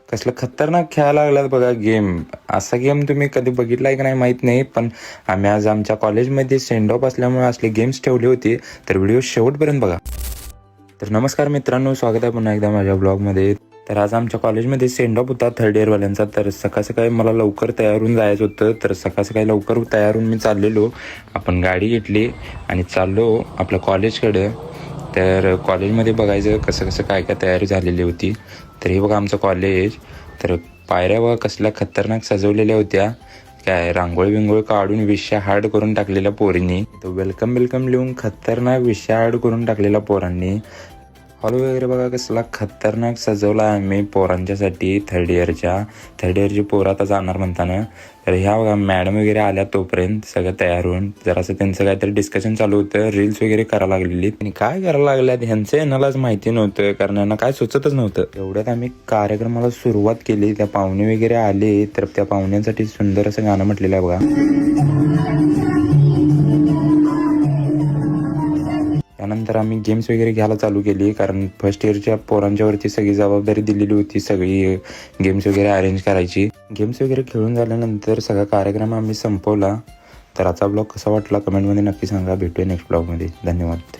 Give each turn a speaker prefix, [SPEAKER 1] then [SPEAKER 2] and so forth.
[SPEAKER 1] कसलं खतरनाक खेळायला लागलात बघा गेम. असा गेम तुम्ही कधी बघितलाय की नाही माहीत नाही, पण आम्ही आज आमच्या कॉलेजमध्ये सेंड ऑफ असल्यामुळे असले गेम्स ठेवले होते. तर व्हिडिओ शेवटपर्यंत बघा. तर नमस्कार मित्रांनो, स्वागत आहे पुन्हा एकदा माझ्या ब्लॉगमध्ये. तर आज आमच्या कॉलेजमध्ये सेंड ऑफ होता थर्ड इयरवाल्यांचा. तर सकाळ सकाळी मला लवकर तयार होऊन जायचं होतं. तर सकाळ सकाळी लवकर तयार होऊन मी चाललेलो. आपण गाडी घेतली आणि चाललो आपल्या कॉलेजकडे. तर कॉलेजमध्ये बघायचं कसं कसं काय काय तयारी झालेली होती. तर हे बघा आमचं कॉलेज. तर पायऱ्या बघा कसल्या खतरनाक सजवलेल्या होत्या. काय रांगोळी बिंगोळी काढून विषय हार्ड करून टाकलेल्या पोरींनी. तो वेलकम लिहून खतरनाक विषय हार्ड करून टाकलेल्या पोरांनी. हॉल वगैरे बघा कसला खतरनाक सजवला आम्ही पोरांच्यासाठी. थर्ड इयरची पोरं आता जाणार म्हणताना. तर ह्या बघा मॅडम वगैरे आल्या तोपर्यंत सगळं तयार होऊन. जरासं त्यांचं काहीतरी डिस्कशन चालू होतं. रील्स वगैरे करायला लागलेली. आणि काय करायला लागल्यात ह्यांचं यांनालाच माहिती नव्हतं, कारण यांना काय सुचतच नव्हतं. एवढ्यात आम्ही कार्यक्रमाला सुरुवात केली. त्या पाहुणे वगैरे आले. तर त्या पाहुण्यांसाठी सुंदर असं गाणं म्हटलेलं आहे बघा. त्यानंतर आम्ही गेम्स वगैरे घ्यायला चालू केली, कारण फर्स्ट इयरच्या पोरांच्यावरती सगळी जबाबदारी दिलेली होती. सगळी गेम्स वगैरे अरेंज करायची. गेम्स वगैरे खेळून झाल्यानंतर सगळा कार्यक्रम आम्ही संपवला. तर आजचा ब्लॉग कसा वाटला कमेंटमध्ये नक्की सांगा. भेटूया नेक्स्ट ब्लॉगमध्ये. धन्यवाद.